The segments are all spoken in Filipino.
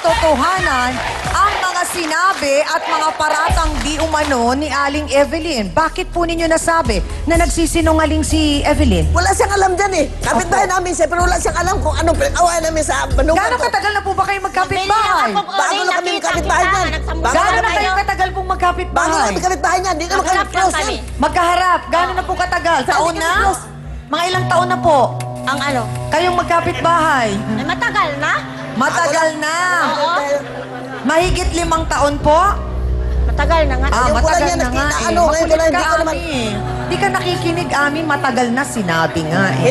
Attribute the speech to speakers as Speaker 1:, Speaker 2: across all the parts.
Speaker 1: katotohanan ang mga sinabi at mga paratang di umano ni Aling Evelyn? Bakit po ninyo nasabi na nagsisinungaling si Evelyn?
Speaker 2: Wala siyang alam dyan eh. Kapitbahay namin siya, pero wala siyang alam kung anong pinag-away namin sa manugang
Speaker 1: Gano'ng
Speaker 2: ko.
Speaker 1: katagal na po ba kayo magkapitbahay?
Speaker 2: Bago na kami magkapitbahay niyan.
Speaker 1: Gano'n na kayo katagal pong
Speaker 2: Bago na
Speaker 1: magkapitbahay?
Speaker 2: kami kapitbahay niyan, di naman kami close yan.
Speaker 1: Magkaharap. Gano'n na po katagal? Taon
Speaker 2: Hindi
Speaker 1: na?
Speaker 2: kami close.
Speaker 1: Mga ilang taon na po?
Speaker 3: Ang ano?
Speaker 1: Kayong magkapitbahay?
Speaker 3: Ay, matagal na?
Speaker 1: Matagal na.
Speaker 3: Oo.
Speaker 1: Mahigit 5 taon po?
Speaker 3: Matagal na nga.
Speaker 2: Yung
Speaker 1: Matagal
Speaker 2: wala niya
Speaker 1: na nga
Speaker 2: nakita,
Speaker 1: eh.
Speaker 2: ano, ngayon
Speaker 1: Makulit
Speaker 2: wala, hindi
Speaker 1: ka,
Speaker 2: ko naman-
Speaker 1: Ami. Hindi ka nakikinig, Ami. Matagal na sinabi nga eh.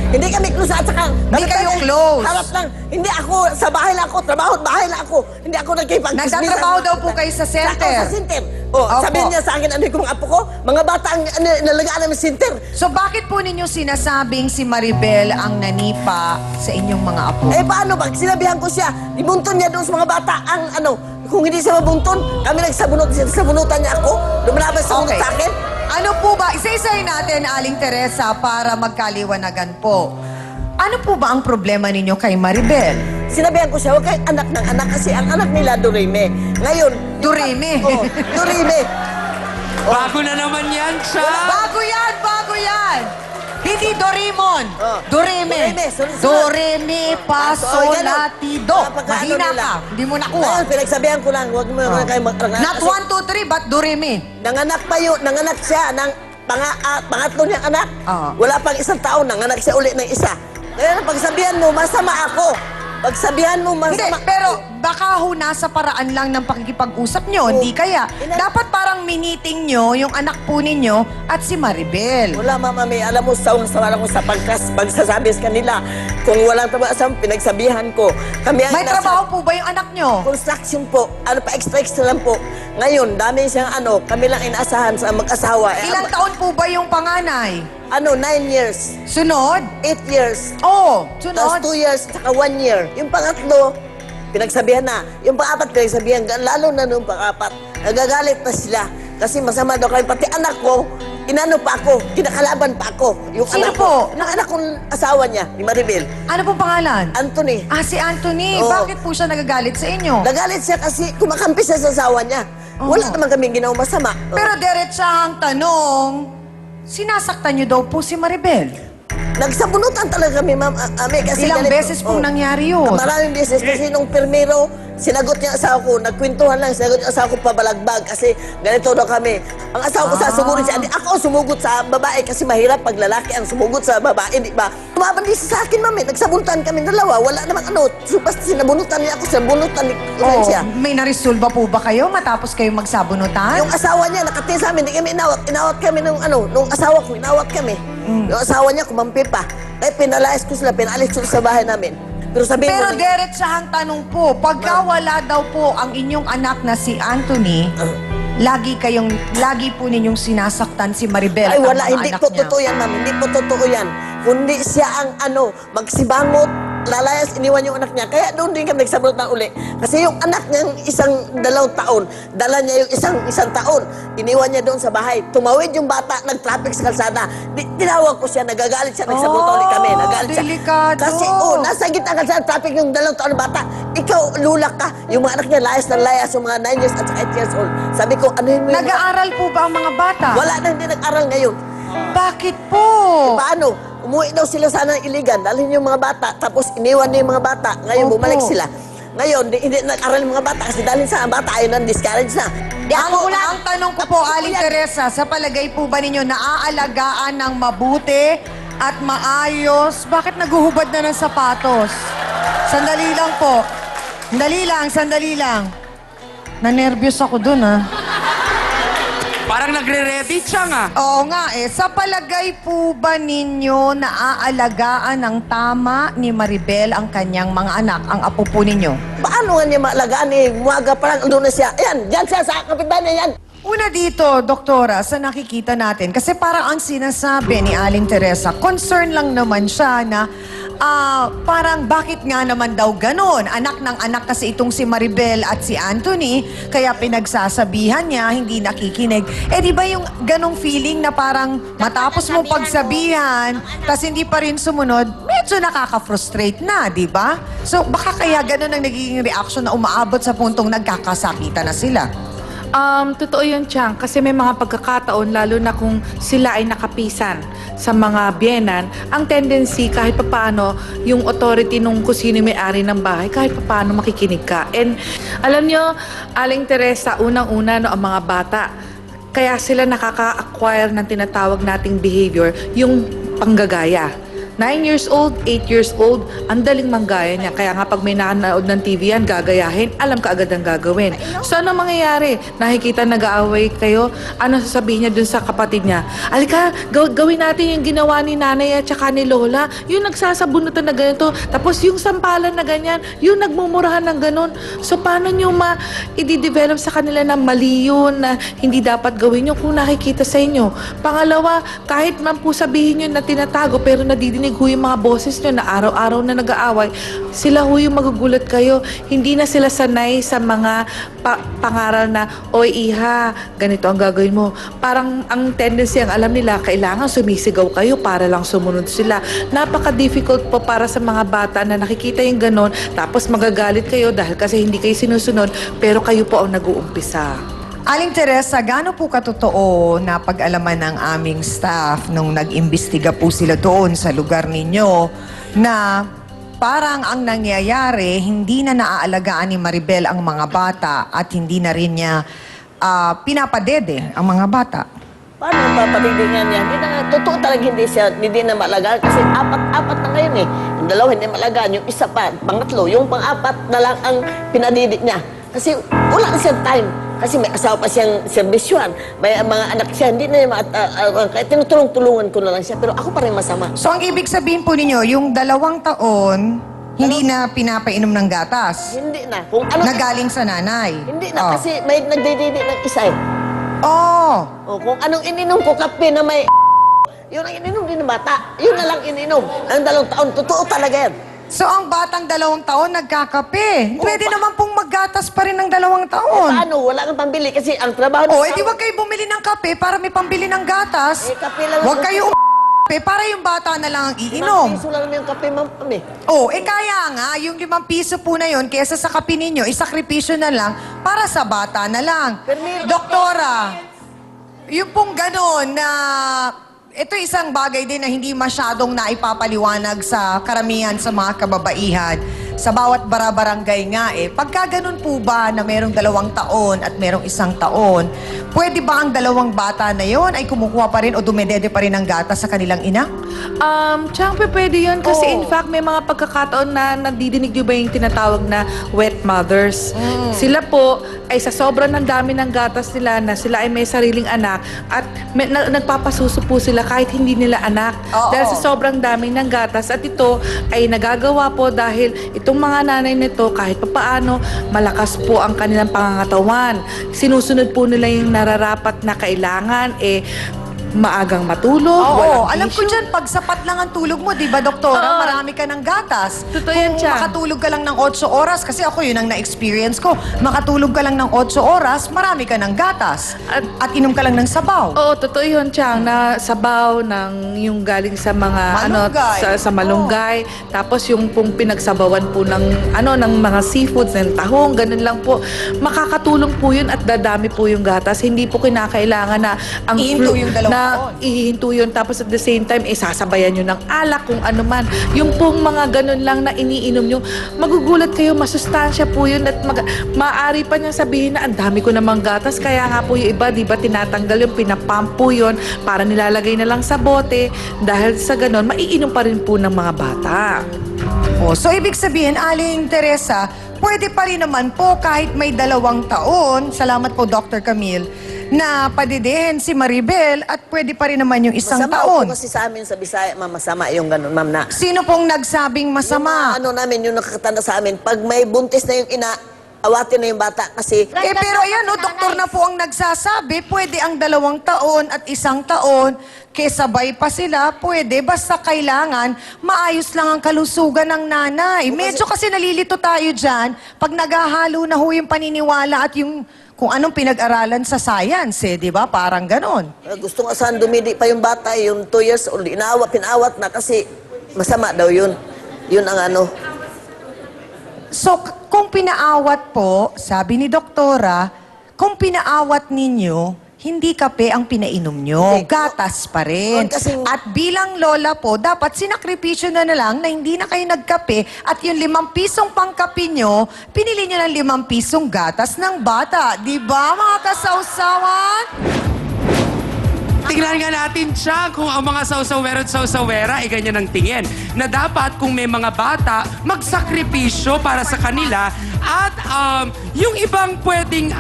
Speaker 2: Hindi kami close at saka...
Speaker 1: Hindi kayo close.
Speaker 2: Harap lang. Hindi ako, sa bahay lang ako, trabaho at bahay lang ako. Hindi ako nagkipag-chismisan.
Speaker 1: Nagtatrabaho daw po kayo sa center.
Speaker 2: Sa center. Oh,
Speaker 1: Opo.
Speaker 2: sabihin niya sa akin, ano yung mga apo ko? Mga bata ang nalagaan namin center.
Speaker 1: So bakit po ninyo sinasabing si Maribel ang nanipa sa inyong mga apo?
Speaker 2: Eh paano ba? Sinabihan ko siya, ibunton niya doon sa mga bata ang ano, kung hindi siya mabunton, kami nagsabunutan niya ako, lumalaban sa bunot sa akin.
Speaker 1: Ano po ba? Isa-isahin natin, Aling Teresa, para magkaliwanagan po. Ano po ba ang problema ninyo kay Maribel?
Speaker 2: Sinabihan ko siya, huwag kayong anak ng anak kasi ang anak nila Dorime. Ngayon...
Speaker 1: Dorime?
Speaker 2: Oh, Dorime.
Speaker 4: Bago na naman yan siya.
Speaker 1: Bago yan! Bago yan! Hindi Doraemon.
Speaker 2: Oh.
Speaker 1: Dorime.
Speaker 2: Dorime, sunod-sunod.
Speaker 1: Dorime, paso,
Speaker 2: Oh, ganun.
Speaker 1: latido.
Speaker 2: Pagkaano
Speaker 1: Mahina
Speaker 2: nila.
Speaker 1: ka. Hindi mo nakuha.
Speaker 2: Ngayon, pinagsabihan ko lang, huwag mo kayo
Speaker 1: Not 1, 2, 3, but Dorime.
Speaker 2: Nanganak pa yun, nanganak siya ng pangatlo niyang anak.
Speaker 1: Oo.
Speaker 2: Wala pang 1 taon, nanganak siya uli ng isa. Ngayon, pagsabihan mo, masama ako. Pagsabihan mo,
Speaker 1: Hindi,
Speaker 2: masama.
Speaker 1: pero baka ho nasa paraan lang ng pakikipag-usap nyo. Hindi kaya. Dapat parang miniting nyo yung anak po ninyo at si Maribel.
Speaker 2: Wala, Mama May. Alam mo, sawang-sawa lang ko sa pagsasabi sa kanila. Kung walang trabaho, pinagsabihan ko. Kami ang
Speaker 1: May trabaho po ba yung anak nyo?
Speaker 2: Construction po. Ano pa, extra lang po. Ngayon, dami siyang ano, kami lang inaasahan sa mag-asawa.
Speaker 1: Ilang taon po ba yung panganay?
Speaker 2: 9 years,
Speaker 1: Sunod?
Speaker 2: 8 years,
Speaker 1: Oh,
Speaker 2: tapos
Speaker 1: sunod.
Speaker 2: 2 years, saka 1 year. Yung pangatlo, pinagsabihan na. Yung pang-apat, pinagsabihan. Lalo na nung pang-apat, nagagalit na sila. Kasi masama daw kami. Pati anak ko, inano pa ako, kinakalaban pa ako. Yung
Speaker 1: Sino
Speaker 2: anak
Speaker 1: po?
Speaker 2: ko, yung anak kong asawa niya, ni Maribel,
Speaker 1: Ano po pangalan?
Speaker 2: Anthony.
Speaker 1: Ah, si Anthony.
Speaker 2: Oo.
Speaker 1: Bakit po siya nagagalit sa inyo?
Speaker 2: Nagalit siya kasi kumakampi siya sa asawa niya. Wala naman kami ginawang masama.
Speaker 1: Pero diretsahang tanong, sinasaktan niyo daw po si Maribel.
Speaker 2: Nagsabunutan talaga kami, Ma'am Ame. Kasi
Speaker 1: Ilang
Speaker 2: ganito.
Speaker 1: beses pong nangyari yun?
Speaker 2: Maraming beses. Kasi nung pirmero, sinagot niya asawa ko. Nagkwentuhan lang, sinagot niya asawa ko pabalagbag. Kasi ganito daw kami. Ang asawa ko sasugurin siya. Hindi ako sumugot sa babae kasi mahirap pag lalaki ang sumugot sa babae, di ba? Tumaban din siya sa akin, Ma'am. Nagsabunutan kami dalawa. Wala namang ano. So, basta sinabunutan niya ako, sinabunutan siya.
Speaker 1: May narisulba po ba kayo matapos kayo magsabunutan?
Speaker 2: Yung asawa niya, nakatingin sa amin, hindi kami inawat. Inawat kami nung nung asawa ko, inawat kami. Yung asawa niya, kumampi pa. Kaya pinalayas ko sila, pinalis ko sa bahay namin. Pero sabihin
Speaker 1: Pero
Speaker 2: ko,
Speaker 1: diretsahang tanong po, pagka wala daw po ang inyong anak na si Anthony, lagi po ninyong sinasaktan si Maribel
Speaker 2: ay
Speaker 1: at ang
Speaker 2: wala,
Speaker 1: mga
Speaker 2: hindi
Speaker 1: anak
Speaker 2: po
Speaker 1: niya.
Speaker 2: totoo yan, ma'am. Hindi po totoo yan. Kundi siya ang magsibangot, lalayas, iniwan yung anak niya. Kaya doon din kami nagsabot na uli. Kasi yung anak niyang 2 taon, dala niya yung isang taon. Iniwan niya doon sa bahay. Tumawid yung bata, nag-traffic sa kalsada. Tinawag ko siya, nagagalit siya, nagsabot na uli kami. Nagalit siya.
Speaker 1: Delikado.
Speaker 2: Kasi, nasa gitna ka sa traffic yung 2 taon na bata. Ikaw, lulak ka. Yung mga anak niya, layas na layas, yung mga 9 years at 8 years old. Sabi ko, ano yun mo yung
Speaker 1: Nag-aaral po ba ang mga bata?
Speaker 2: wala na, hindi nag-aral ngayon.
Speaker 1: Bakit po?
Speaker 2: Paano? Umuwi daw sila sana ng Iligan, dalhin yung mga bata, tapos iniwan niya yung mga bata. Ngayon,
Speaker 1: Opo.
Speaker 2: bumalik sila. Ngayon, hindi nag-aral yung mga bata kasi dalhin sa bata, ayun ang discourage na.
Speaker 1: Ang tanong ko po, Aling Teresa, sa palagay po ba ninyo naaalagaan ng mabuti at maayos? Bakit naguhubad na ng sapatos? Sandali lang po. Sandali lang. Nanervyos ako dun, ah.
Speaker 4: Parang nagre-ready siya nga.
Speaker 1: Oo nga eh. Sa palagay po ba ninyo naaalagaan ng tama ni Maribel ang kanyang mga anak, ang apo po ninyo?
Speaker 2: Paano nga niya maalagaan eh? Muwaga pa lang, doon na siya. Ayan, dyan siya sa kapitbahay niya yan.
Speaker 1: Una dito, Doktora, sa nakikita natin, kasi parang ang sinasabi ni Aling Teresa, concern lang naman siya na parang bakit nga naman daw ganon? Anak ng anak kasi itong si Maribel at si Anthony, kaya pinagsasabihan niya, hindi nakikinig. Eh di ba yung ganong feeling na parang matapos mo pagsabihan, tas hindi pa rin sumunod, medyo nakaka-frustrate na, di ba? So, baka kaya ganun ang nagiging reaction na umaabot sa puntong nagkakasakitan na sila.
Speaker 5: Totoo yun, Chang. Kasi may mga pagkakataon, lalo na kung sila ay nakapisan sa mga biyenan, ang tendency kahit papaano, yung authority nung kung sino may-ari ng bahay, kahit papaano makikinig ka. And alam nyo, Aling Teresa, unang-una no, ang mga bata, kaya sila nakaka-acquire ng tinatawag nating behavior, yung panggagaya. 9 years old, 8 years old, ang daling manggaya niya. Kaya nga pag may nanood ng TV yan, gagayahin, alam ka agad ang gagawin. So ano mangyayari? Nakikita nag-aaway kayo, ano sasabihin niya dun sa kapatid niya? Alika, gawin natin yung ginawa ni nanay at saka ni lola, yung nagsasabunutan na ganito, tapos yung sampalan na ganyan, yung nagmumurahan ng ganon. So paano niyo i-develop sa kanila na mali yun, na hindi dapat gawin yun kung nakikita sa inyo? Pangalawa, kahit man po sabihin nyo na tinatago, pero nadidinig ho yung mga boses nyo na araw-araw na nag-aaway, sila ho yung magugulat kayo. Hindi na sila sanay sa mga pangaral na, oy iha, ganito ang gagawin mo. Parang ang tendency, ang alam nila, kailangan sumisigaw kayo para lang sumunod sila. Napaka-difficult po para sa mga bata na nakikita yung ganon, tapos magagalit kayo dahil kasi hindi kayo sinusunod, pero kayo po ang nag-uumpisa.
Speaker 1: Aling Teresa, gaano po katotoo na pag-alaman ng aming staff nung nag-imbestiga po sila doon sa lugar ninyo na parang ang nangyayari, hindi na naaalagaan ni Maribel ang mga bata at hindi na rin niya pinapadede ang mga bata?
Speaker 2: Paano papatiglingan niya? Hindi na, totoo talaga hindi na malagaan kasi apat na ngayon eh. Yung dalawa hindi malagaan, yung isa pa, pangatlo, yung pang-apat na lang ang pinadidik niya. Kasi wala na siyang time. Kasi may asawa pa siyang servisyohan. May mga anak siya, hindi na niya kahit tinutulong-tulungan ko na lang siya, pero ako pa rin masama.
Speaker 1: So ang ibig sabihin po ninyo, yung 2 taon, hindi na pinapainom ng gatas?
Speaker 2: Hindi na. Kung ano,
Speaker 1: Nagaling sa nanay?
Speaker 2: hindi na, kasi may nagdididik ng isa eh.
Speaker 1: Oh.
Speaker 2: O, kung anong ininom ko, kape na may yun ang ininom din ng bata. Yun na lang ininom. Ang 2 taon, totoo talaga yan.
Speaker 1: So ang batang 2 taon nagkakape. Pwede naman pong maggatas pa rin ng 2 taon.
Speaker 2: Paano? Wala kang pambili kasi ang trabaho
Speaker 1: O, edi wag kayo bumili ng kape para may pambili ng gatas.
Speaker 2: Eh, kape lang.
Speaker 1: Huwag kayo kape para yung bata na lang ang iinom.
Speaker 2: Piso lang yung kape, ma'am.
Speaker 1: Oh, kaya nga, yung 5 piso po na yun, kesa sa kape ninyo, isakripisyo na lang para sa bata na lang.
Speaker 2: Pero meron-
Speaker 1: Doktora, yung pong ganon na ito isang bagay din na hindi masyadong naipapaliwanag sa karamihan sa mga kababaihan. Sa bawat barabarangay nga pagka ganun po ba na merong 2 taon at merong 1 taon, pwede ba ang 2 bata na yon ay kumukuha pa rin o dumedede pa rin ng gatas sa kanilang ina?
Speaker 5: Chang, pwede yun. Kasi
Speaker 1: Oo.
Speaker 5: in fact, may mga pagkakataon na nadidinig nyo ba yung tinatawag na wet mothers? Sila po ay sa sobrang ng dami ng gatas nila na sila ay may sariling anak at nagpapasuso po sila kahit hindi nila anak.
Speaker 1: Oo.
Speaker 5: Dahil sa sobrang dami ng gatas at ito ay nagagawa po dahil itong mga nanay nito kahit papaano malakas po ang kanilang pangangatawan. Sinusunod po nila yung nararapat na kailangan maagang matulog,
Speaker 1: Oo,
Speaker 5: walang
Speaker 1: alam ko
Speaker 5: tissue.
Speaker 1: dyan, pag sapat lang ang tulog mo, di ba, doktora,
Speaker 5: Oo.
Speaker 1: marami ka ng gatas.
Speaker 5: Totoo yan,
Speaker 1: Kung
Speaker 5: Chang.
Speaker 1: makatulog ka lang ng 8 oras, kasi ako yun ang na-experience ko, makatulog ka lang ng 8 oras, marami ka ng gatas. At inom ka lang ng sabaw.
Speaker 5: Oo, totoo yun, Chang, na sabaw ng yung galing sa mga
Speaker 1: Malunggay.
Speaker 5: sa malunggay. Tapos yung pong pinagsabawan po ng ng mga seafoods, ng tahong, ganun lang po. Makakatulong po yun at dadami po yung gatas. Hindi po kinakailangan na ang
Speaker 1: Ihinto yung 2 taon.
Speaker 5: ihihinto yun tapos at the same time sasabayan nyo ng alak kung ano man. Yung pong mga ganun lang na iniinom nyo, magugulat kayo, masustansya po yun at maaari pa niyang sabihin na ang dami ko namang gatas, kaya nga po yung iba, di ba tinatanggal yung pinapump po yun para nilalagay na lang sa bote dahil sa ganun, maiinom pa rin po ng mga bata.
Speaker 1: Oh, so ibig sabihin, Aling Teresa, pwede pa rin naman po kahit may 2 taon, salamat po Dr. Camille, na padidihin si Maribel at pwede pa rin naman yung 1
Speaker 2: Masama
Speaker 1: taon.
Speaker 2: po kasi sa amin sa Bisaya, ma'am, masama yung ganun, ma'am, na.
Speaker 1: Sino pong nagsabing masama?
Speaker 2: Yung namin, yung nakakatanda sa amin, pag may buntis na yung ina, awatin na yung bata kasi
Speaker 1: Pero ayan, doktor na po ang nagsasabi, pwede ang 2 taon at 1 taon, kesabay pa sila, pwede, basta kailangan maayos lang ang kalusugan ng nanay. Medyo kasi nalilito tayo dyan, pag naghahalo na ho yung paniniwala at yung kung anong pinag-aralan sa science, di ba? Parang ganon.
Speaker 2: gusto nga saan dumidi pa yung bata, yung 2 years old, pinawat na kasi masama daw yun. Yun ang ano.
Speaker 1: So, kung pinaawat po, sabi ni doktora, kung pinaawat ninyo, hindi kape ang pinainom nyo.
Speaker 2: Hindi.
Speaker 1: Gatas pa rin.
Speaker 2: Kasi-
Speaker 1: At bilang lola po, dapat sinakripisyo na lang na hindi na kayo nagkape at yung 5 pisong pangkape nyo, pinili nyo ng 5 pisong gatas ng bata. Di ba, mga kasawsawan?
Speaker 4: Tingnan nga natin siya kung ang mga sausawero at sausawera ay ganyan ang tingin. Na dapat kung may mga bata, magsakripisyo para sa kanila at yung ibang pwedeng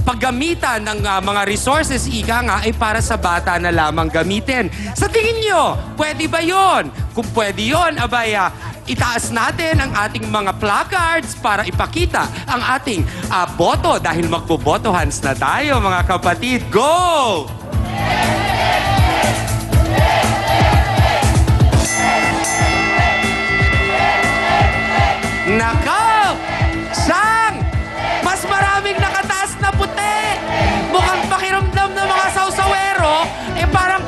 Speaker 4: paggamitan ng mga resources, ika nga, ay para sa bata na lamang gamitin. Sa tingin nyo, pwede ba yon? Kung pwede yon, abaya, itaas natin ang ating mga placards para ipakita ang ating boto dahil magbobotohans na tayo, mga kapatid. Go! Nakaw! Sang! Mas maraming nakataas na puti! Mukhang pakiramdam ng mga sausawero, parang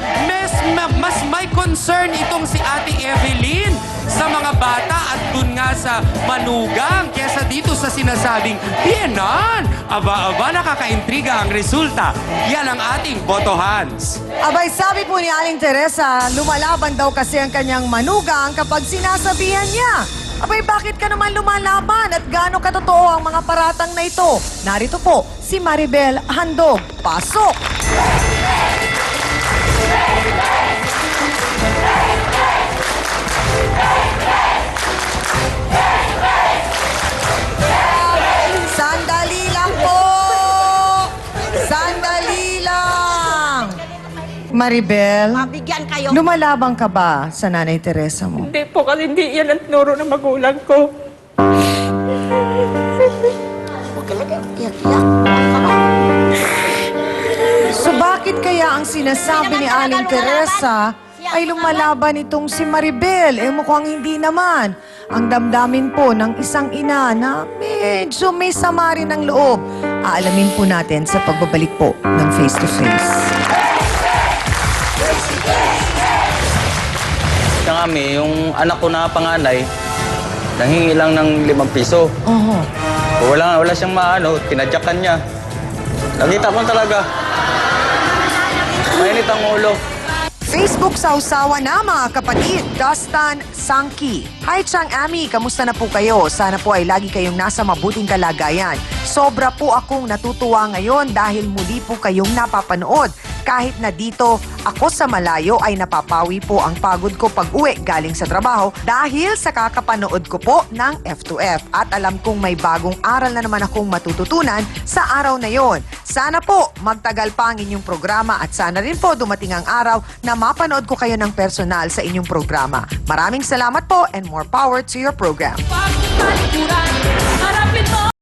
Speaker 4: mas may concern itong si Ate Evelyn sa mga bata at dun nga sa manugang kesa dito sa sinasabing biyenan. Aba, nakakaintriga ang resulta. Yan ang ating botohans.
Speaker 1: Abay, sabi po ni Aling Teresa, lumalaban daw kasi ang kanyang manugang kapag sinasabihan niya. Abay, bakit ka naman lumalaban at gaano katotoo ang mga paratang na ito? Narito po, si Maribel Handog. Pasok! Sandali lang po! Sandali lang! Maribel,
Speaker 3: Mabigyan kayo.
Speaker 1: lumalabang ka ba sa Nanay Teresa mo?
Speaker 6: Hindi po, kasi hindi yan ang tinuro ng magulang ko.
Speaker 2: Huwag ka lang iyak-iyak.
Speaker 1: So bakit kaya ang sinasabi ni Aling Teresa ay lumalaban itong si Maribel? Mukhang hindi naman. Ang damdamin po ng isang ina na medyo may sama rin ng loob. Aalamin po natin sa pagbabalik po ng Face to Face.
Speaker 7: Siya kami, yung anak ko na panganay, nanghingi lang ng 5 piso.
Speaker 1: Oho.
Speaker 7: Wala siyang maano, tinadyakan niya. Nakita ko talaga. Mainit ang ulo.
Speaker 1: Facebook sausawa na mga kapatid, Dustin Sangki. Hi Chang Ami, kamusta na po kayo? Sana po ay lagi kayong nasa mabuting kalagayan. Sobra po akong natutuwa ngayon dahil muli po kayong napapanood. Kahit na dito ako sa malayo ay napapawi po ang pagod ko pag uwi galing sa trabaho dahil sa kakapanood ko po ng F2F. At alam kong may bagong aral na naman akong matututunan sa araw na yon. Sana po magtagal pa ang inyong programa at sana rin po dumating ang araw na mapanood ko kayo ng personal sa inyong programa. Maraming salamat po and more power to your program.
Speaker 8: Pag-talikuran